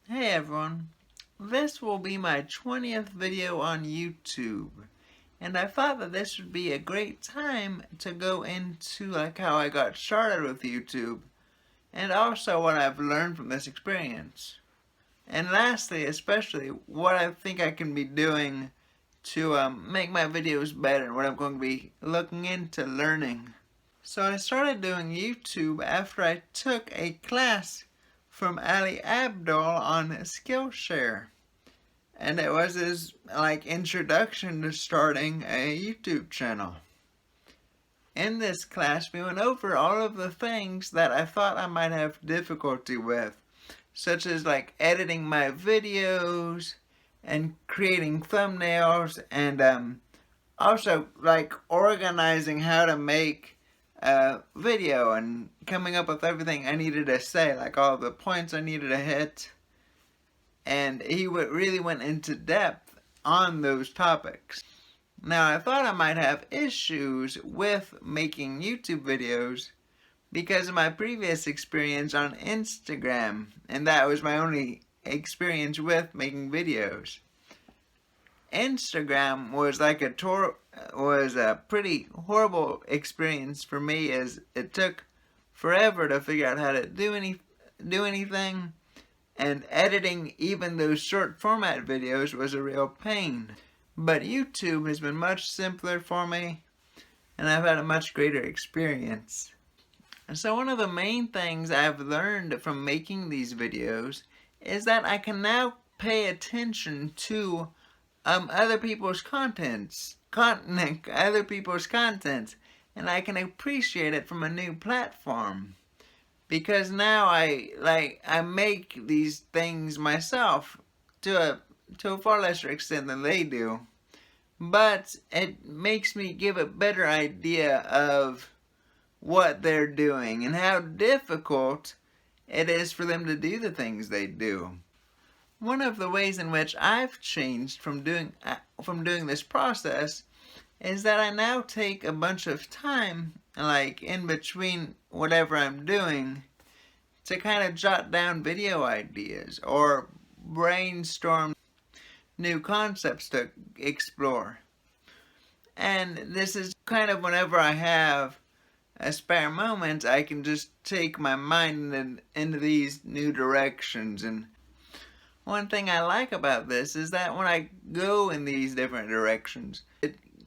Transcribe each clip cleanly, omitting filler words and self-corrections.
Hey everyone, this will be my 20th video on YouTube, and I thought that this would be a great time to go into how I got started with YouTube, and also what I've learned from this experience. And lastly, especially, what I think I can be doing to make my videos better, and what I'm going to be looking into learning. So I started doing YouTube after I took a class from Ali Abdaal on Skillshare. And it was his introduction to starting a YouTube channel. In this class, we went over all of the things that I thought I might have difficulty with, such as editing my videos and creating thumbnails, and also organizing how to make a video and coming up with everything I needed to say, all the points I needed to hit. And he really went into depth on those topics. Now, I thought I might have issues with making YouTube videos because of my previous experience on Instagram, and that was my only experience with making videos. Instagram was a pretty horrible experience for me, as it took forever to figure out how to do anything, and editing even those short format videos was a real pain. But YouTube has been much simpler for me, and I've had a much greater experience. So one of the main things I've learned from making these videos is that I can now pay attention to other people's content, and I can appreciate it from a new platform. Because now I make these things myself to a far lesser extent than they do. But it makes me give a better idea of what they're doing and how difficult it is for them to do the things they do. One of the ways in which I've changed from doing this process is that I now take a bunch of time, in between whatever I'm doing, to kind of jot down video ideas or brainstorm new concepts to explore. And this is kind of whenever I have a spare moment, I can just take my mind into these new directions. And one thing I like about this is that when I go in these different directions,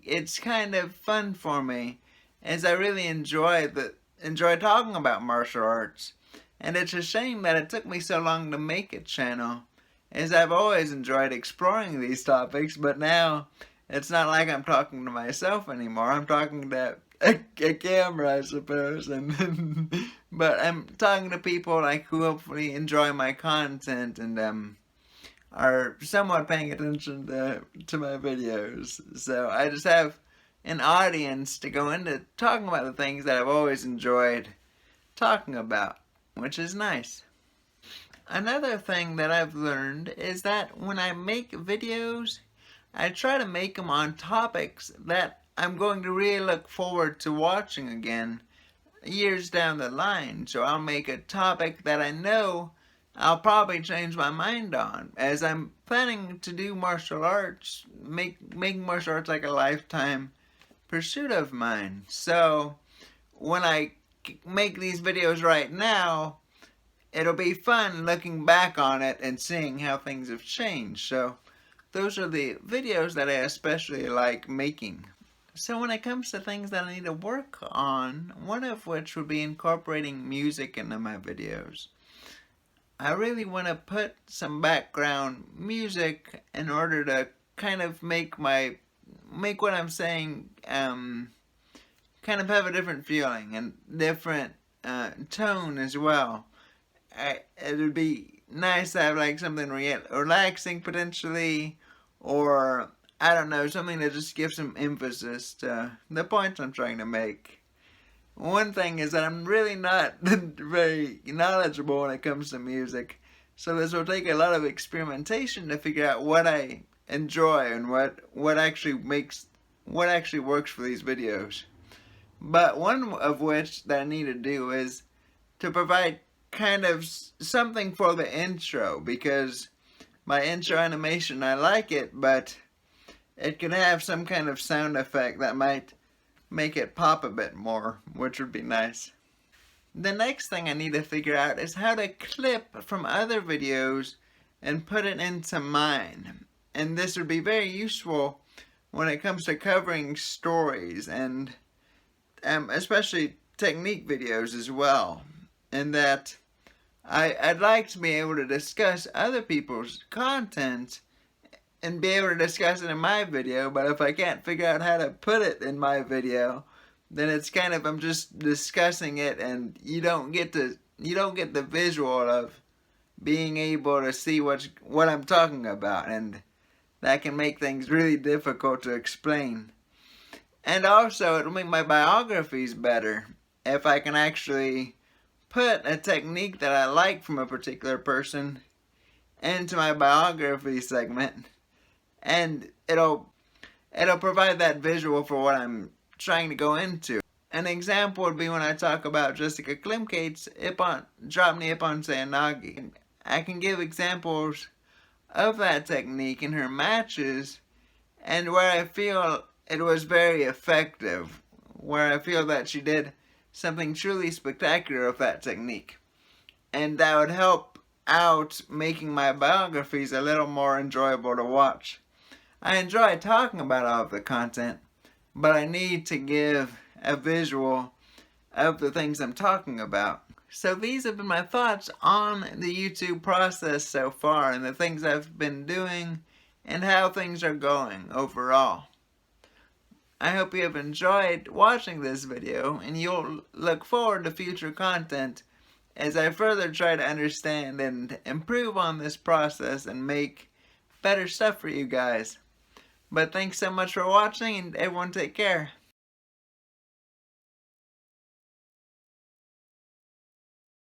it's kind of fun for me, as I really enjoy talking about martial arts. And it's a shame that it took me so long to make a channel, as I've always enjoyed exploring these topics, but now it's not like I'm talking to myself anymore. I'm talking to a camera, I suppose, but I'm talking to people who hopefully enjoy my content and are somewhat paying attention to my videos. So I just have an audience to go into talking about the things that I've always enjoyed talking about, which is nice. Another thing that I've learned is that when I make videos, I try to make them on topics that I'm going to really look forward to watching again years down the line. So I'll make a topic that I know I'll probably change my mind on, as I'm planning to do martial arts, making martial arts like a lifetime pursuit of mine. So when I make these videos right now, it'll be fun looking back on it and seeing how things have changed. So those are the videos that I especially like making. So when it comes to things that I need to work on, one of which would be incorporating music into my videos. I really want to put some background music in order to kind of make what I'm saying kind of have a different feeling and different tone as well. It would be nice to have something relaxing potentially, or I don't know, something that just gives some emphasis to the points I'm trying to make. One thing is that I'm really not very knowledgeable when it comes to music, so this will take a lot of experimentation to figure out what I enjoy and what actually works for these videos. But one of which that I need to do is to provide kind of something for the intro, because my intro animation, I like it, but it could have some kind of sound effect that might make it pop a bit more, which would be nice. The next thing I need to figure out is how to clip from other videos and put it into mine. And this would be very useful when it comes to covering stories and especially technique videos as well. And that I'd like to be able to discuss other people's content and be able to discuss it in my video, but if I can't figure out how to put it in my video, then it's kind of, I'm just discussing it and you don't get the visual of being able to see what I'm talking about, and that can make things really difficult to explain. And also, it'll make my biographies better if I can actually put a technique that I like from a particular person into my biography segment, and it'll provide that visual for what I'm trying to go into. An example would be when I talk about Jessica Klimkate's Drapni Ippon Seoinage. I can give examples of that technique in her matches, and where I feel it was very effective, where I feel that she did something truly spectacular with that technique. And that would help out making my biographies a little more enjoyable to watch. I enjoy talking about all of the content, but I need to give a visual of the things I'm talking about. So these have been my thoughts on the YouTube process so far, and the things I've been doing, and how things are going overall. I hope you have enjoyed watching this video, and you'll look forward to future content as I further try to understand and improve on this process and make better stuff for you guys. But thanks so much for watching, and everyone take care.